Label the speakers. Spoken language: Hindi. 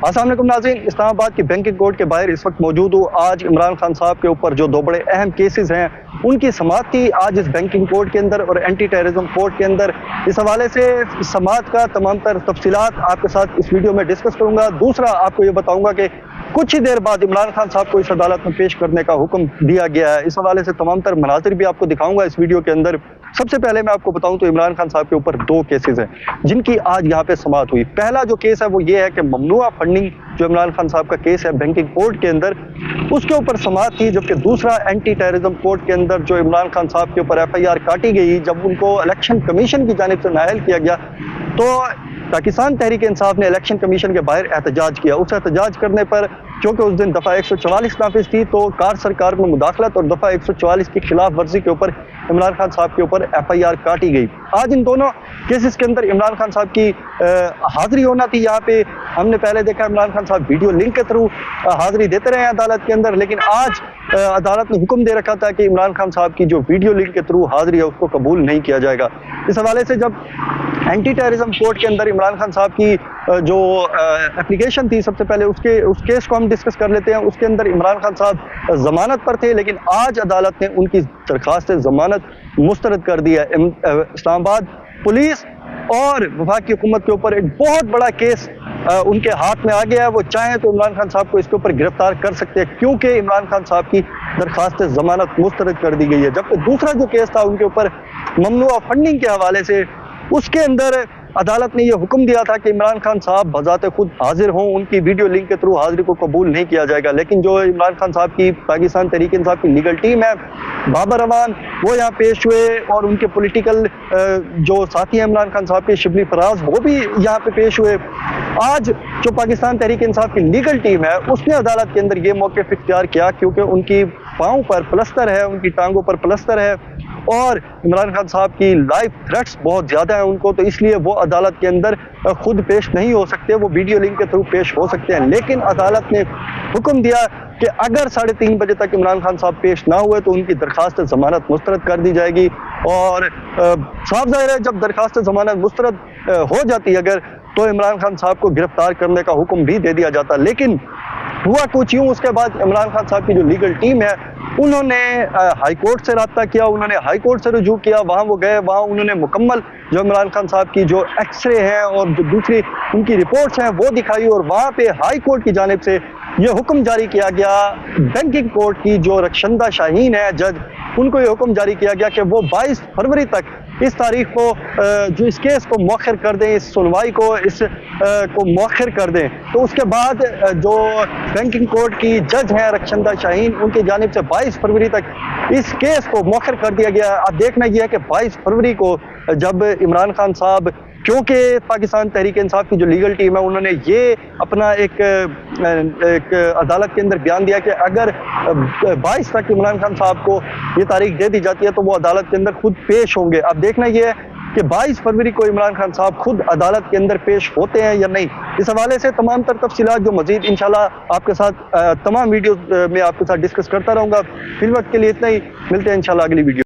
Speaker 1: अस्सलाम वालेकुम नाज़रीन, इस्लामाबाद की बैंकिंग कोर्ट के बाहर इस वक्त मौजूद हूँ। आज इमरान खान साहब के ऊपर जो दो बड़े अहम केसेस हैं उनकी समाअत थी आज इस बैंकिंग कोर्ट के अंदर और एंटी टेररिज्म कोर्ट के अंदर। इस हवाले से समाअत का तमाम तर तफसीलात आपके साथ इस वीडियो में डिस्कस करूँगा। दूसरा आपको ये बताऊँगा कि कुछ ही देर बाद इमरान खान साहब को इस अदालत में पेश करने का हुक्म दिया गया है। इस हवाले से तमाम तर मनाजिर भी आपको दिखाऊंगा इस वीडियो के अंदर। सबसे पहले मैं आपको बताऊं तो इमरान खान साहब के ऊपर दो केसेस हैं जिनकी आज यहाँ पे समाअत हुई। पहला जो केस है वो ये है कि ममनुआ फंडिंग जो इमरान खान साहब का केस है बैंकिंग कोर्ट के अंदर, उसके ऊपर समाअत थी। जबकि दूसरा एंटी टेररिज्म कोर्ट के अंदर जो इमरान खान साहब के ऊपर FIR काटी गई जब उनको इलेक्शन कमीशन की जानिब से नाअहल किया गया, तो पाकिस्तान तहरीक इंसाफ ने इलेक्शन कमीशन के बाहर एहतजाज किया। उस एहतजाज करने पर क्योंकि उस दिन दफ़ा 144 नाफिज थी तो कार सरकार में मुदाखलत और दफ़ा 144 की खिलाफ वर्जी के ऊपर इमरान खान साहब के ऊपर FIR काटी गई। आज इन दोनों केसेस के अंदर इमरान खान साहब की हाजिरी होना थी। यहाँ पे हमने पहले देखा इमरान खान साहब वीडियो लिंक के थ्रू हाजिरी देते रहे अदालत के अंदर, लेकिन आज अदालत ने हुक्म दे रखा था कि इमरान खान साहब की जो वीडियो लिंक के थ्रू हाजिरी है उसको कबूल नहीं किया जाएगा। इस हवाले से जब एंटी टेररिज्म कोर्ट के अंदर इमरान खान साहब की जो एप्लीकेशन थी, सबसे पहले उस केस को हम डिस्कस कर लेते हैं। उसके अंदर इमरान खान साहब जमानत पर थे, लेकिन आज अदालत ने उनकी दरख्वास्त जमानत मुस्तरद कर दी है। इस्लामाबाद पुलिस और वफाकी हुकूमत के ऊपर एक बहुत बड़ा केस उनके हाथ में आ गया है। वो चाहें तो इमरान खान साहब को इसके ऊपर गिरफ्तार कर सकते हैं क्योंकि इमरान खान साहब की दरख्वास्त जमानत मुस्तरद कर दी गई है। जबकि दूसरा जो केस था उनके ऊपर ममनुआ फंडिंग के हवाले से, उसके अंदर अदालत ने यह हुक्म दिया था कि इमरान खान साहब बजाते खुद हाजिर हों, उनकी वीडियो लिंक के थ्रू हाजिरी को कबूल नहीं किया जाएगा। लेकिन जो इमरान खान साहब की पाकिस्तान तहरीक इंसाफ की लीगल टीम है, बाबर अवान, वो यहाँ पेश हुए और उनके पॉलिटिकल जो साथी हैं इमरान खान साहब के, शिबली फराज, वो भी यहाँ पे पेश हुए। आज जो पाकिस्तान तहरीक इंसाफ की लीगल टीम है उसने अदालत के अंदर ये मौक़िफ़ इख्तियार किया क्योंकि उनकी पाँव पर प्लस्तर है, उनकी टांगों पर प्लस्तर है और इमरान खान साहब की लाइफ थ्रेट्स बहुत ज़्यादा हैं उनको, तो इसलिए वो अदालत के अंदर खुद पेश नहीं हो सकते, वो वीडियो लिंक के थ्रू पेश हो सकते हैं। लेकिन अदालत ने हुक्म दिया कि अगर 3:30 बजे तक इमरान खान साहब पेश ना हुए तो उनकी दरख्वास्त जमानत मुस्तरद कर दी जाएगी। और साफ जाहिर है जब दरख्वास्त जमानत मुस्तरद हो जाती है अगर, तो इमरान खान साहब को गिरफ्तार करने का हुक्म भी दे दिया जाता। लेकिन हुआ कुछ यूँ, उसके बाद इमरान खान साहब की जो लीगल टीम है उन्होंने हाई कोर्ट से रब्ता किया, उन्होंने हाई कोर्ट से रुजू किया, वहाँ वो गए, वहाँ उन्होंने मुकम्मल जो इमरान खान साहब की जो एक्सरे हैं और जो दूसरी उनकी रिपोर्ट्स हैं वो दिखाई और वहाँ पे हाई कोर्ट की जानिब से ये हुक्म जारी किया गया। बैंकिंग कोर्ट की जो रक्षंदा शाहीन है जज, उनको ये हुक्म जारी किया गया कि वो 22 फरवरी तक इस तारीख को जो इस केस को मौखर कर दें, इस सुनवाई को को मौखर कर दें। तो उसके बाद जो बैंकिंग कोर्ट की जज हैं रक्षंदा शाहीन, उनकी जानिब से 22 फरवरी तक इस केस को मौखर कर दिया गया। अब देखना यह है कि 22 फरवरी को जब इमरान खान साहब, क्योंकि पाकिस्तान तहरीक इंसाफ की जो लीगल टीम है उन्होंने ये अपना एक अदालत के अंदर बयान दिया कि अगर 22 तक इमरान खान साहब को ये तारीख दे दी जाती है तो वो अदालत के अंदर खुद पेश होंगे। अब देखना ये है कि 22 फरवरी को इमरान खान साहब खुद अदालत के अंदर पेश होते हैं या नहीं। इस हवाले से तमाम तर तफसीलात जो मजीद इंशाल्लाह आपके साथ तमाम वीडियो में आपके साथ डिस्कस करता रहूँगा। फिल वक्त के लिए इतना ही, मिलते हैं इंशाल्लाह अगली वीडियो।